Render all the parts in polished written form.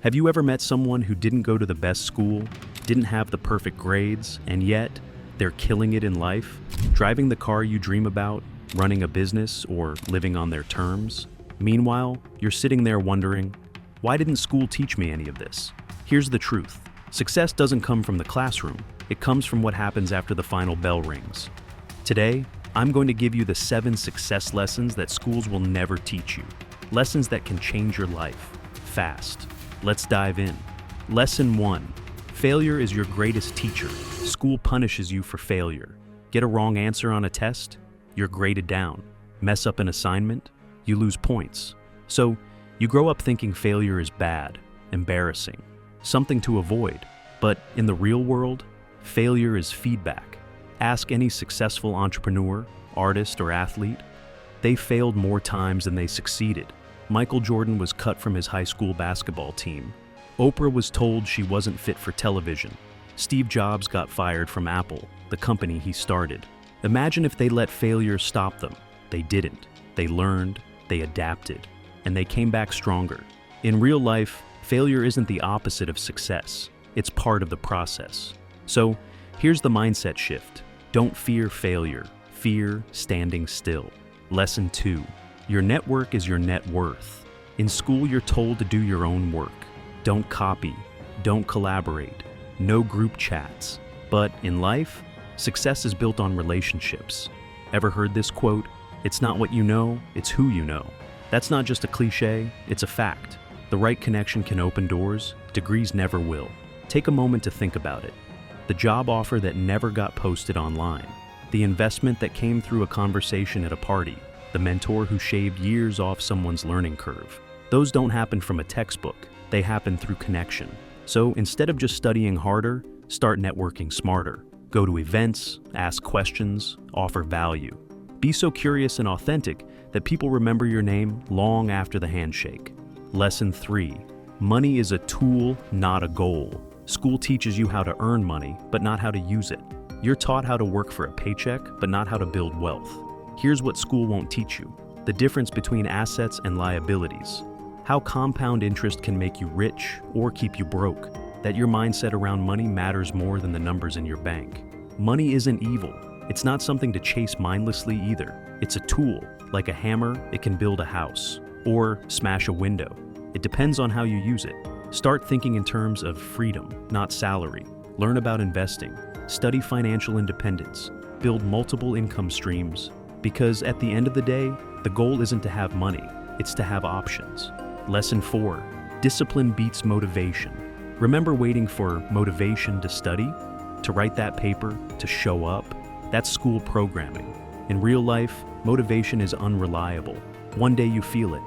Have you ever met someone who didn't go to the best school, didn't have the perfect grades, and yet they're killing it in life? Driving the car you dream about, running a business, or living on their terms? Meanwhile, you're sitting there wondering, why didn't school teach me any of this? Here's the truth. Success doesn't come from the classroom. It comes from what happens after the final bell rings. Today, I'm going to give you the 7 success lessons that schools will never teach you. Lessons that can change your life, fast. Let's dive in. Lesson 1. Failure is your greatest teacher. School punishes you for failure. Get a wrong answer on a test? You're graded down. Mess up an assignment? You lose points. So, you grow up thinking failure is bad, embarrassing, something to avoid. But in the real world, failure is feedback. Ask any successful entrepreneur, artist, or athlete. They failed more times than they succeeded. Michael Jordan was cut from his high school basketball team. Oprah was told she wasn't fit for television. Steve Jobs got fired from Apple, the company he started. Imagine if they let failure stop them. They didn't. They learned, they adapted, and they came back stronger. In real life, failure isn't the opposite of success. It's part of the process. So, here's the mindset shift. Don't fear failure. Fear standing still. Lesson 2. Your network is your net worth. In school, you're told to do your own work. Don't copy. Don't collaborate. No group chats. But in life, success is built on relationships. Ever heard this quote? It's not what you know, it's who you know. That's not just a cliche, it's a fact. The right connection can open doors, degrees never will. Take a moment to think about it. The job offer that never got posted online. The investment that came through a conversation at a party. The mentor who shaved years off someone's learning curve. Those don't happen from a textbook, they happen through connection. So instead of just studying harder, start networking smarter. Go to events, ask questions, offer value. Be so curious and authentic that people remember your name long after the handshake. Lesson 3. Money is a tool, not a goal. School teaches you how to earn money, but not how to use it. You're taught how to work for a paycheck, but not how to build wealth. Here's what school won't teach you. The difference between assets and liabilities. How compound interest can make you rich or keep you broke. That your mindset around money matters more than the numbers in your bank. Money isn't evil. It's not something to chase mindlessly either. It's a tool. Like a hammer, it can build a house or smash a window. It depends on how you use it. Start thinking in terms of freedom, not salary. Learn about investing. Study financial independence. Build multiple income streams. Because at the end of the day, the goal isn't to have money, it's to have options. Lesson 4. Discipline beats motivation. Remember waiting for motivation to study? To write that paper? To show up? That's school programming. In real life, motivation is unreliable. One day you feel it.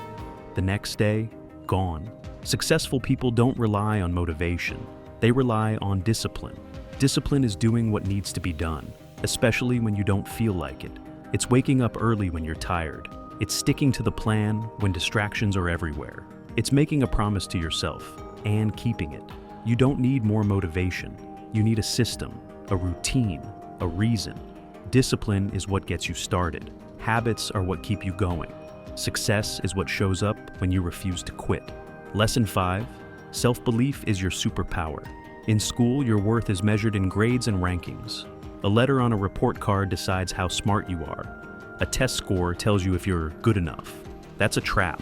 The next day, gone. Successful people don't rely on motivation. They rely on discipline. Discipline is doing what needs to be done, especially when you don't feel like it. It's waking up early when you're tired. It's sticking to the plan when distractions are everywhere. It's making a promise to yourself and keeping it. You don't need more motivation. You need a system, a routine, a reason. Discipline is what gets you started. Habits are what keep you going. Success is what shows up when you refuse to quit. Lesson 5. Self-belief is your superpower. In school, your worth is measured in grades and rankings. A letter on a report card decides how smart you are. A test score tells you if you're good enough. That's a trap.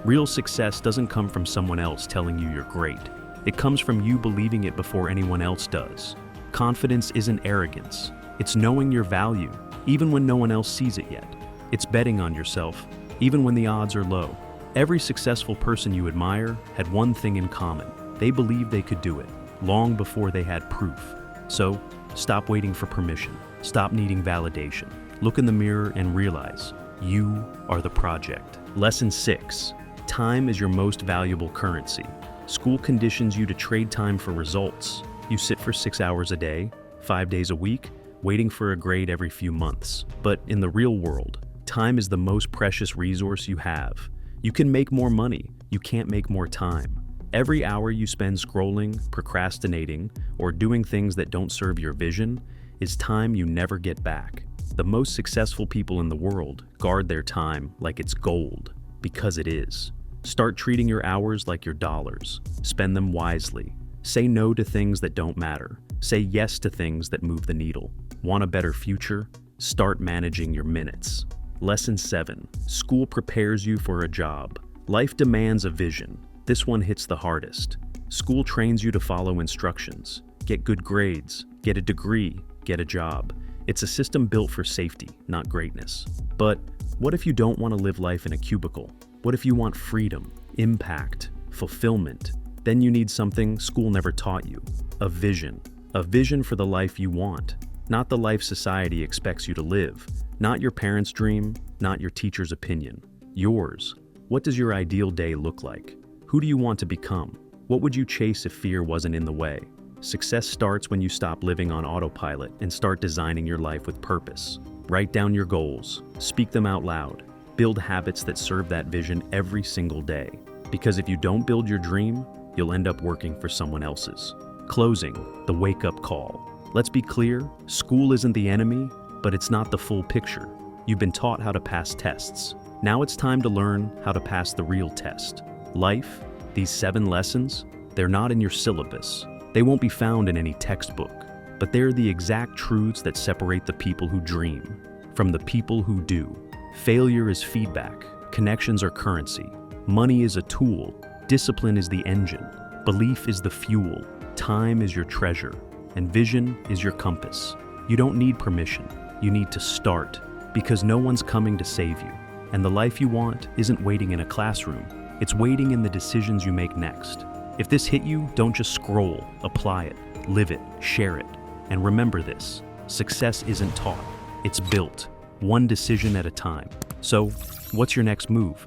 Real success doesn't come from someone else telling you you're great. It comes from you believing it before anyone else does. Confidence isn't arrogance. It's knowing your value, even when no one else sees it yet. It's betting on yourself, even when the odds are low. Every successful person you admire had one thing in common. They believed they could do it, long before they had proof. So, stop waiting for permission. Stop needing validation. Look in the mirror and realize you are the project. Lesson 6. Time is your most valuable currency. School conditions you to trade time for results. You sit for 6 hours a day, 5 days a week, waiting for a grade every few months. But in the real world, time is the most precious resource you have. You can make more money. You can't make more time. Every hour you spend scrolling, procrastinating, or doing things that don't serve your vision is time you never get back. The most successful people in the world guard their time like it's gold, because it is. Start treating your hours like your dollars. Spend them wisely. Say no to things that don't matter. Say yes to things that move the needle. Want a better future? Start managing your minutes. Lesson 7. School prepares you for a job. Life demands a vision. This one hits the hardest. School trains you to follow instructions. Get good grades. Get a degree. Get a job. It's a system built for safety, not greatness. But what if you don't want to live life in a cubicle? What if you want freedom, impact, fulfillment? Then you need something school never taught you. A vision. A vision for the life you want. Not the life society expects you to live. Not your parents' dream, not your teacher's opinion. Yours. What does your ideal day look like? Who do you want to become? What would you chase if fear wasn't in the way? Success starts when you stop living on autopilot and start designing your life with purpose. Write down your goals. Speak them out loud. Build habits that serve that vision every single day. Because if you don't build your dream, you'll end up working for someone else's. Closing, the wake-up call. Let's be clear, school isn't the enemy, but it's not the full picture. You've been taught how to pass tests. Now it's time to learn how to pass the real test. Life, these 7 lessons, they're not in your syllabus. They won't be found in any textbook, but they're the exact truths that separate the people who dream from the people who do. Failure is feedback. Connections are currency. Money is a tool. Discipline is the engine. Belief is the fuel. Time is your treasure. And vision is your compass. You don't need permission. You need to start, because no one's coming to save you. And the life you want isn't waiting in a classroom. It's waiting in the decisions you make next. If this hit you, don't just scroll. Apply it. Live it. Share it. And remember this. Success isn't taught. It's built. One decision at a time. So, what's your next move?